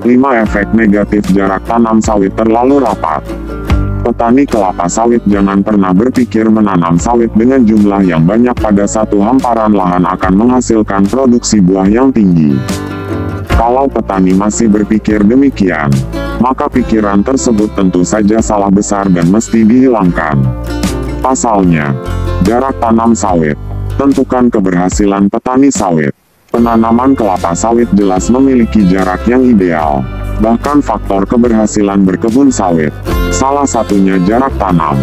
5 efek negatif jarak tanam sawit terlalu rapat. Petani kelapa sawit jangan pernah berpikir menanam sawit dengan jumlah yang banyak pada satu hamparan lahan akan menghasilkan produksi buah yang tinggi. Kalau petani masih berpikir demikian, maka pikiran tersebut tentu saja salah besar dan mesti dihilangkan. Pasalnya, jarak tanam sawit. Tentukan keberhasilan petani sawit. Penanaman kelapa sawit jelas memiliki jarak yang ideal. Bahkan faktor keberhasilan berkebun sawit, salah satunya jarak tanam.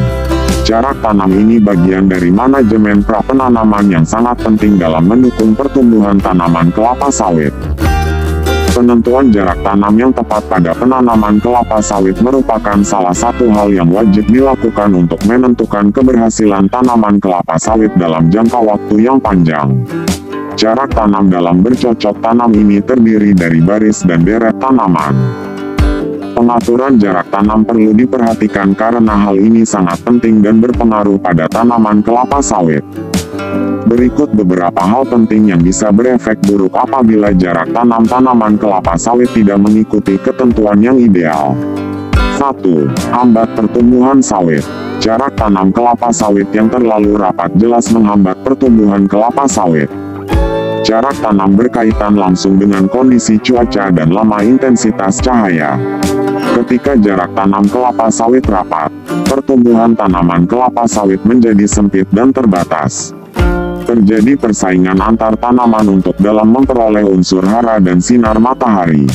Jarak tanam ini bagian dari manajemen pra-penanaman yang sangat penting dalam mendukung pertumbuhan tanaman kelapa sawit. Penentuan jarak tanam yang tepat pada penanaman kelapa sawit merupakan salah satu hal yang wajib dilakukan untuk menentukan keberhasilan tanaman kelapa sawit dalam jangka waktu yang panjang. Jarak tanam dalam bercocok tanam ini terdiri dari baris dan deret tanaman. Pengaturan jarak tanam perlu diperhatikan karena hal ini sangat penting dan berpengaruh pada tanaman kelapa sawit. Berikut beberapa hal penting yang bisa berefek buruk apabila jarak tanam tanaman kelapa sawit tidak mengikuti ketentuan yang ideal. 1. Hambat pertumbuhan sawit. Jarak tanam kelapa sawit yang terlalu rapat jelas menghambat pertumbuhan kelapa sawit. Jarak tanam berkaitan langsung dengan kondisi cuaca dan lama intensitas cahaya. Ketika jarak tanam kelapa sawit rapat, pertumbuhan tanaman kelapa sawit menjadi sempit dan terbatas. Terjadi persaingan antar tanaman untuk dalam memperoleh unsur hara dan sinar matahari.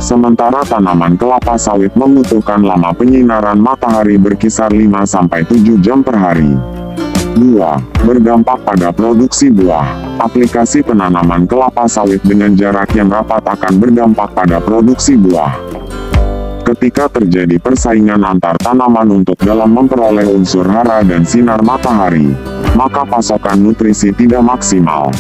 Sementara tanaman kelapa sawit membutuhkan lama penyinaran matahari berkisar 5-7 jam per hari. 2. Berdampak pada produksi buah. Aplikasi penanaman kelapa sawit dengan jarak yang rapat akan berdampak pada produksi buah. Ketika terjadi persaingan antar tanaman untuk dalam memperoleh unsur hara dan sinar matahari, maka pasokan nutrisi tidak maksimal.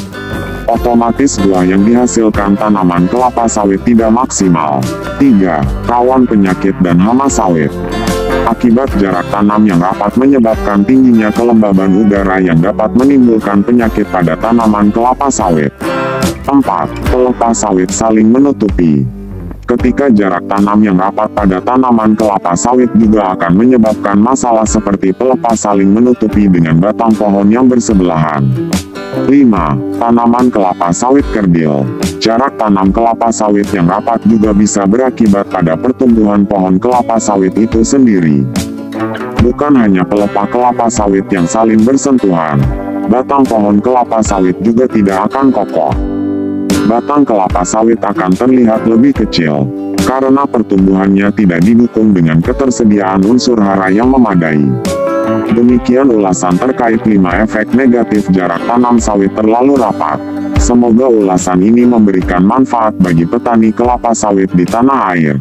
Otomatis buah yang dihasilkan tanaman kelapa sawit tidak maksimal. 3. Rawan penyakit dan hama sawit. Akibat jarak tanam yang rapat menyebabkan tingginya kelembaban udara yang dapat menimbulkan penyakit pada tanaman kelapa sawit. 4. Pelepah sawit saling menutupi. Ketika jarak tanam yang rapat pada tanaman kelapa sawit juga akan menyebabkan masalah seperti pelepah saling menutupi dengan batang pohon yang bersebelahan. 5. Tanaman kelapa sawit kerdil. Jarak tanam kelapa sawit yang rapat juga bisa berakibat pada pertumbuhan pohon kelapa sawit itu sendiri. Bukan hanya pelepah kelapa sawit yang saling bersentuhan, batang pohon kelapa sawit juga tidak akan kokoh. Batang kelapa sawit akan terlihat lebih kecil, karena pertumbuhannya tidak didukung dengan ketersediaan unsur hara yang memadai. Demikian ulasan terkait 5 efek negatif jarak tanam sawit terlalu rapat. Semoga ulasan ini memberikan manfaat bagi petani kelapa sawit di tanah air.